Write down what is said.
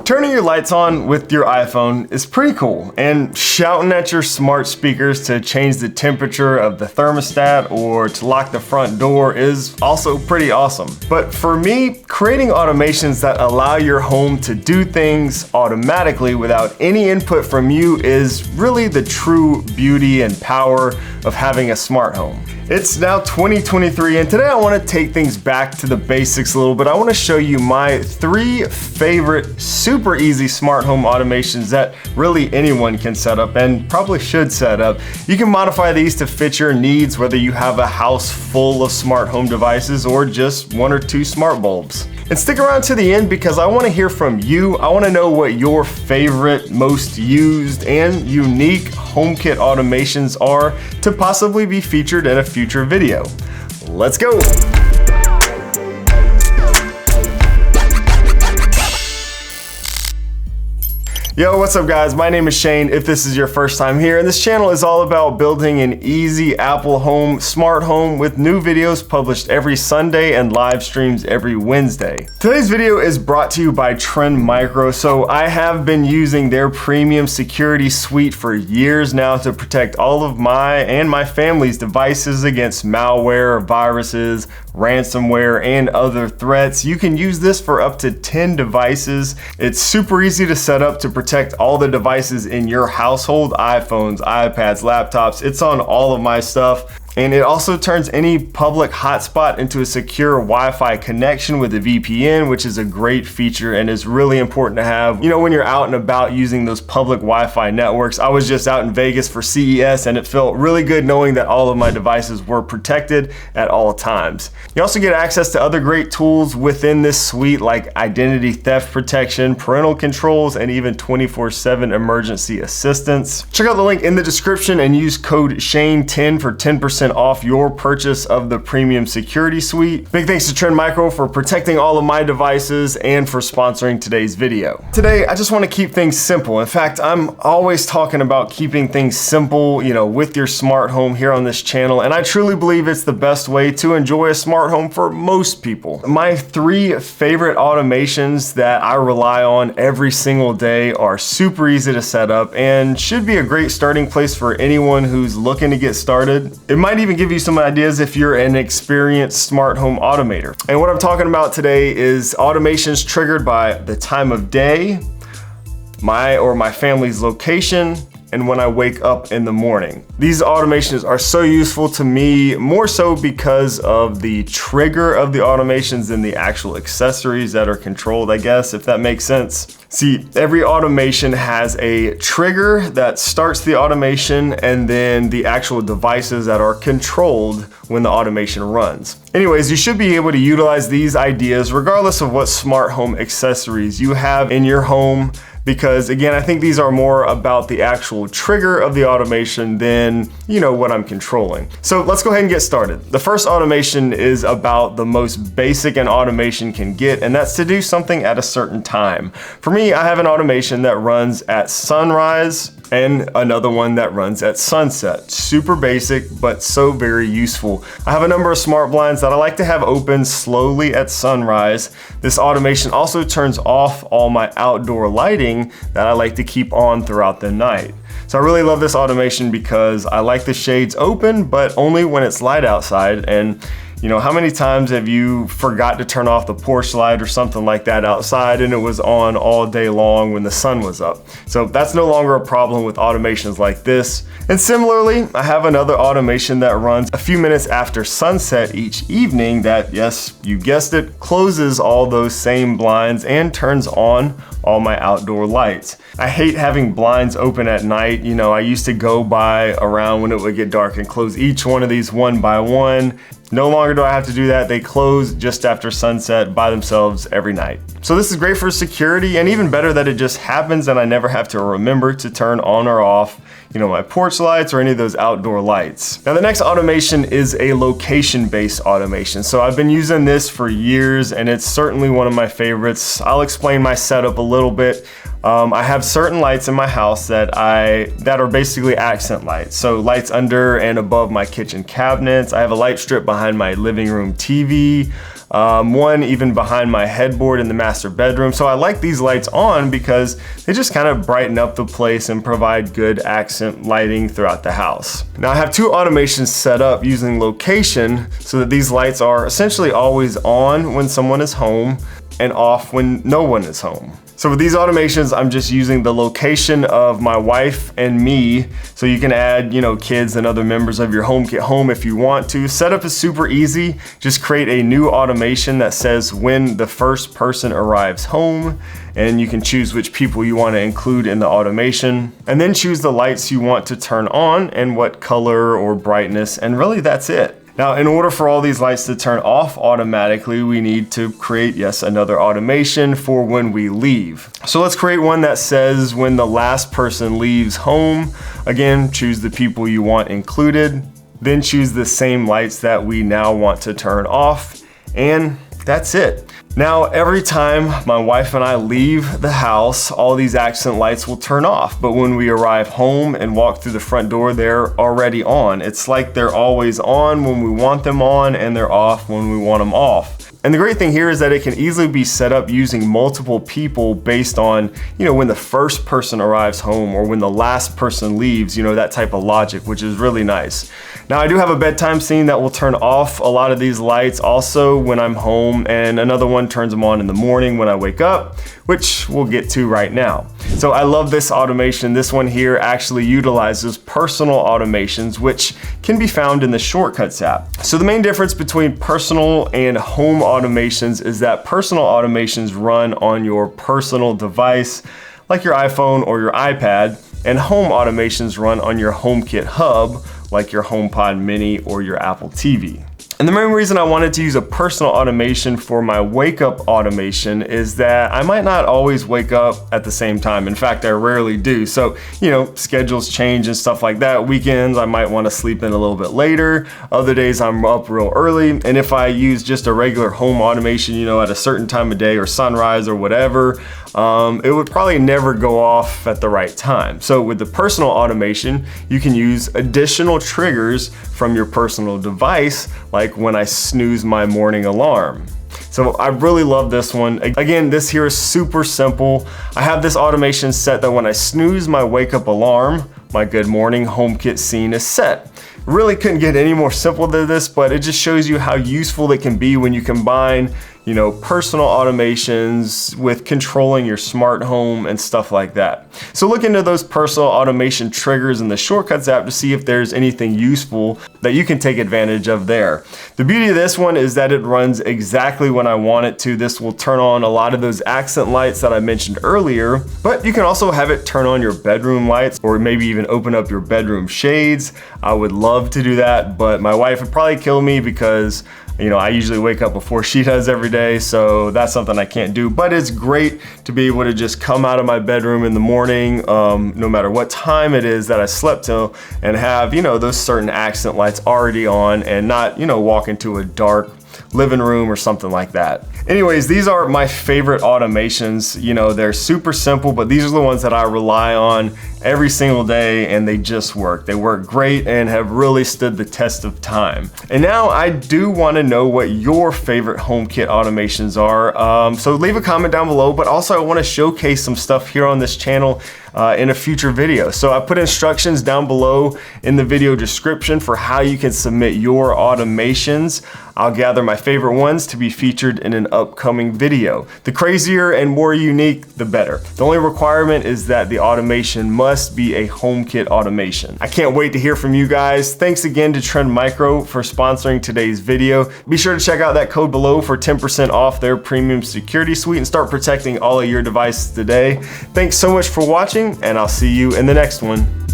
turning your lights on with your iPhone is pretty cool, and shouting at your smart speakers to change the temperature of the thermostat or to lock the front door is also pretty awesome. But for me, creating automations that allow your home to do things automatically without any input from you is really the true beauty and power of having a smart home. It's now 2023, and today I want to take things back to the basics a little bit. I want to show you my 3 favorite super easy smart home automations that really anyone can set up and probably should set up. You can modify these to fit your needs, whether you have a house full of smart home devices or just 1 or 2 smart bulbs. And stick around to the end because I want to hear from you. I want to know what your favorite, most used, and unique HomeKit automations are to possibly be featured in a future video. Let's go! Yo, what's up guys? My name is Shane if this is your first time here, and this channel is all about building an easy Apple home, smart home with new videos published every Sunday and live streams every Wednesday. Today's video is brought to you by Trendmicro. So I have been using their premium security suite for years now to protect all of my and my family's devices against malware, viruses, ransomware, and other threats. You can use this for up to 10 devices. It's super easy to set up to protect all the devices in your household, iPhones, iPads, laptops. It's on all of my stuff. And it also turns any public hotspot into a secure Wi-Fi connection with a VPN, which is a great feature and is really important to have, you know, when you're out and about using those public Wi-Fi networks. I was just out in Vegas for CES and it felt really good knowing that all of my devices were protected at all times. You also get access to other great tools within this suite like identity theft protection, parental controls, and even 24/7 emergency assistance. Check out the link in the description and use code SHANE10 for 10% off your purchase of the premium security suite. Big thanks to Trendmicro for protecting all of my devices and for sponsoring today's video. Today, I just want to keep things simple. In fact, I'm always talking about keeping things simple, you know, with your smart home here on this channel, and I truly believe it's the best way to enjoy a smart home for most people. My 3 favorite automations that I rely on every single day are super easy to set up and should be a great starting place for anyone who's looking to get started. It might even give you some ideas if you're an experienced smart home automator. And what I'm talking about today is automations triggered by the time of day, my or my family's location, and when I wake up in the morning. These automations are so useful to me, more so because of the trigger of the automations than the actual accessories that are controlled, I guess, if that makes sense. See, every automation has a trigger that starts the automation and then the actual devices that are controlled when the automation runs. Anyways, you should be able to utilize these ideas regardless of what smart home accessories you have in your home, because again, I think these are more about the actual trigger of the automation than, you know, what I'm controlling. So let's go ahead and get started. The first automation is about the most basic an automation can get, and that's to do something at a certain time. For me, I have an automation that runs at sunrise and another one that runs at sunset. Super basic, but so very useful. I have a number of smart blinds that I like to have open slowly at sunrise. This automation also turns off all my outdoor lighting that I like to keep on throughout the night. So I really love this automation because I like the shades open, but only when it's light outside. And you know, how many times have you forgot to turn off the porch light or something like that outside and it was on all day long when the sun was up? So that's no longer a problem with automations like this. And similarly, I have another automation that runs a few minutes after sunset each evening that, yes, you guessed it, closes all those same blinds and turns on all my outdoor lights. I hate having blinds open at night. You know, I used to go by around when it would get dark and close each one of these one by one. No longer do I have to do that. They close just after sunset by themselves every night. So this is great for security, and even better that it just happens and I never have to remember to turn on or off, you know, my porch lights or any of those outdoor lights. Now the next automation is a location-based automation. So I've been using this for years and it's certainly one of my favorites. I'll explain my setup a little bit. I have certain lights in my house that are basically accent lights. So lights under and above my kitchen cabinets. I have a light strip behind my living room TV. one even behind my headboard in the master bedroom. So I like these lights on because they just kind of brighten up the place and provide good accent lighting throughout the house. Now I have two automations set up using location so that these lights are essentially always on when someone is home and off when no one is home. So with these automations, I'm just using the location of my wife and me. So you can add, kids and other members of your HomeKit home if you want to. Setup is super easy. Just create a new automation that says when the first person arrives home, and you can choose which people you want to include in the automation, and then choose the lights you want to turn on and what color or brightness, and really that's it. Now, in order for all these lights to turn off automatically, we need to create, yes, another automation for when we leave. So let's create one that says when the last person leaves home. Again, choose the people you want included, then choose the same lights that we now want to turn off, and that's it. Now, every time my wife and I leave the house, all these accent lights will turn off. But when we arrive home and walk through the front door, they're already on. It's like they're always on when we want them on, and they're off when we want them off. And the great thing here is that it can easily be set up using multiple people based on, when the first person arrives home or when the last person leaves, that type of logic, which is really nice. Now I do have a bedtime scene that will turn off a lot of these lights also when I'm home, and another one turns them on in the morning when I wake up, which we'll get to right now. So I love this automation. This one here actually utilizes personal automations, which can be found in the Shortcuts app. So the main difference between personal and home automations is that personal automations run on your personal device, like your iPhone or your iPad, and home automations run on your HomeKit hub, like your HomePod Mini or your Apple TV. And the main reason I wanted to use a personal automation for my wake up automation is that I might not always wake up at the same time. In fact, I rarely do. So, schedules change and stuff like that. Weekends, I might want to sleep in a little bit later. Other days I'm up real early. And if I use just a regular home automation, at a certain time of day or sunrise or whatever, it would probably never go off at the right time. So with the personal automation, you can use additional triggers from your personal device, like when I snooze my morning alarm. So I really love this one. Again, this here is super simple. I have this automation set that when I snooze my wake up alarm, my good morning HomeKit scene is set. Really couldn't get any more simple than this, but it just shows you how useful it can be when you combine personal automations with controlling your smart home and stuff like that. So look into those personal automation triggers in the Shortcuts app to see if there's anything useful that you can take advantage of there. The beauty of this one is that it runs exactly when I want it to. This will turn on a lot of those accent lights that I mentioned earlier, but you can also have it turn on your bedroom lights or maybe even open up your bedroom shades. I would love to do that, but my wife would probably kill me because I usually wake up before she does every day, so that's something I can't do. But it's great to be able to just come out of my bedroom in the morning, no matter what time it is that I slept till, and have, those certain accent lights already on and not, walk into a dark living room or something like that. Anyways, these are my favorite automations. They're super simple, but these are the ones that I rely on every single day, and they just work. They work great and have really stood the test of time. And now I do want to know what your favorite HomeKit automations are. So leave a comment down below, but also I want to showcase some stuff here on this channel in a future video. So I put instructions down below in the video description for how you can submit your automations. I'll gather my favorite ones to be featured in an upcoming video. The crazier and more unique, the better. The only requirement is that the automation must be a HomeKit automation. I can't wait to hear from you guys. Thanks again to trendmicro for sponsoring today's video. Be sure to check out that code below for 10% off their premium security suite and start protecting all of your devices today. Thanks so much for watching, and I'll see you in the next one.